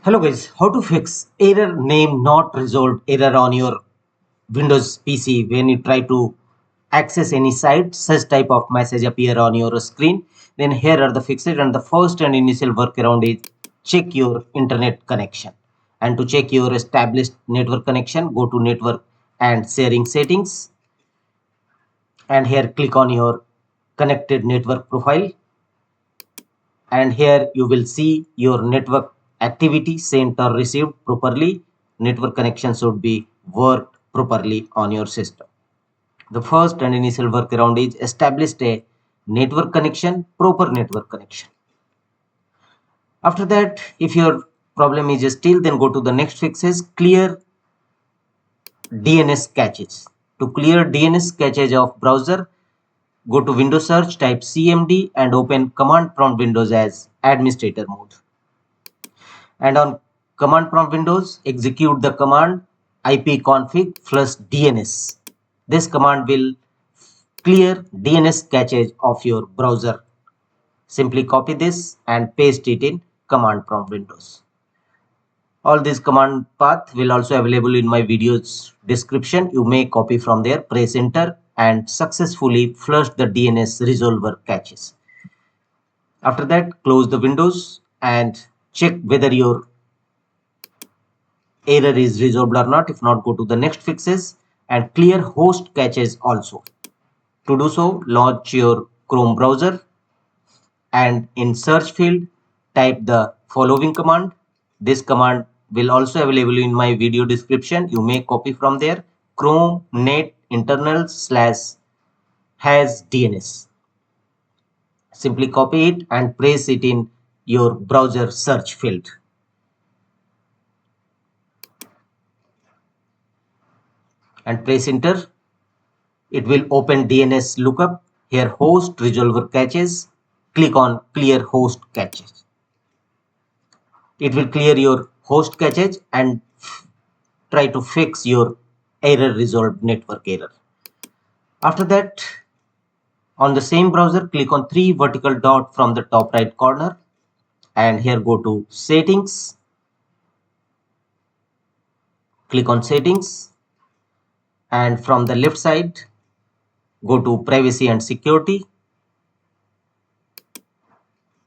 Hello guys, how to fix error name not resolved error on your Windows PC when you try to access any site, such type of message appear on your screen. Then here are the fixes, and the first and initial workaround is check your internet connection. And to check your established network connection, go to network and sharing settings, and here click on your connected network profile, and here you will see your network activity sent or received properly. Network connection should be worked properly on your system. The first and initial workaround is establish a network connection, proper network connection. After that, if your problem is still, then go to the next fixes, clear DNS caches. To clear DNS caches of browser, go to Windows search, type CMD and open command prompt Windows as administrator mode. And on command prompt Windows, execute the command ipconfig plus DNS. This command will clear DNS caches of your browser. Simply copy this and paste it in command prompt Windows. All these command path will also available in my videos description. You may copy from there, press enter and successfully flush the DNS resolver caches. After that, close the windows and check whether your error is resolved or not. If not, go to the next fixes and clear host caches also. To do so, launch your Chrome browser and in search field type the following command. This command will also available in my video description. You may copy from there, chrome net internal / has DNS. Simply copy it and paste it in your browser search field. And press enter. It will open DNS lookup. Here host resolver caches. Click on clear host caches. It will clear your host caches and try to fix your error resolved network error. After that, on the same browser, click on three vertical dot from the top right corner and here go to settings. Click on settings and from the left side go to privacy and security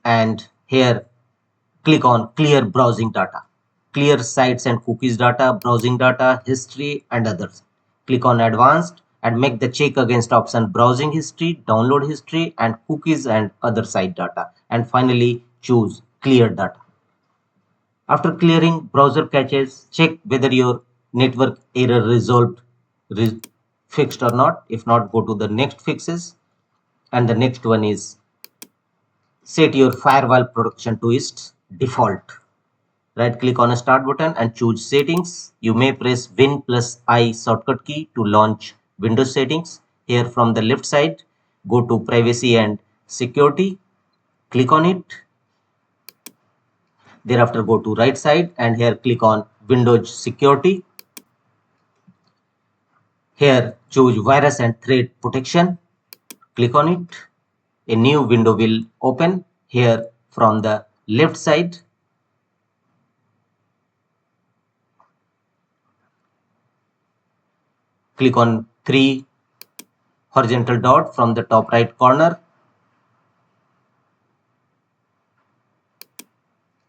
and here click on clear browsing data, clear sites and cookies data, browsing data, history and others. Click on advanced and make the check against option browsing history, download history and cookies and other site data, and finally choose clear data. After clearing browser caches, check whether your network error resolved, fixed or not. If not, go to the next fixes, and the next one is set your firewall protection to its default. Right click on a start button and choose settings. You may press Win plus I shortcut key to launch Windows settings. Here from the left side, go to privacy and security. Click on it. Thereafter go to right side and here click on Windows security. Here choose virus and threat protection. Click on it. A new window will open. Here from the left side, click on three horizontal dot from the top right corner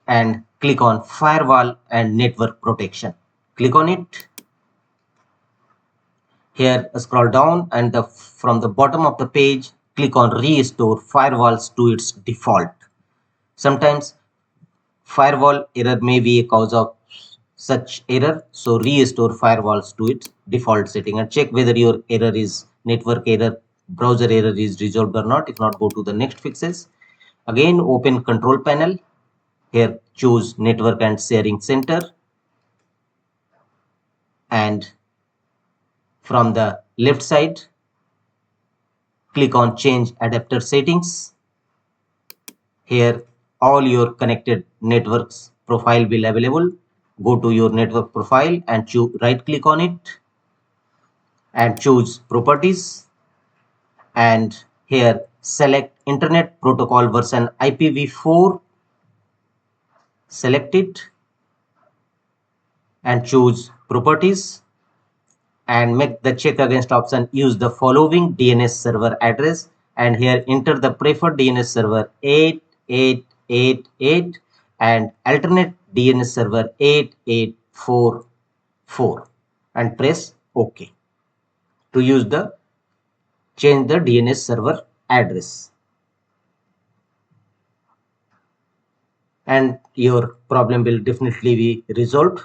and click on firewall and network protection. Click on it. Here scroll down and from the bottom of the page click on restore firewalls to its default. Sometimes firewall error may be a cause of such error, so restore firewalls to its default setting and check whether your error is network error, browser error is resolved or not. If not, go to the next fixes. Again open control panel. Here choose network and sharing center and from the left side click on change adapter settings. Here all your connected networks profile will available. Go to your network profile and right click on it and choose properties and here select internet protocol version IPv4. Select it and choose properties and make the check against option. Use the following DNS server address and here enter the preferred DNS server 8888 and alternate DNS server 8844 and press OK to use the change the DNS server address, and your problem will definitely be resolved.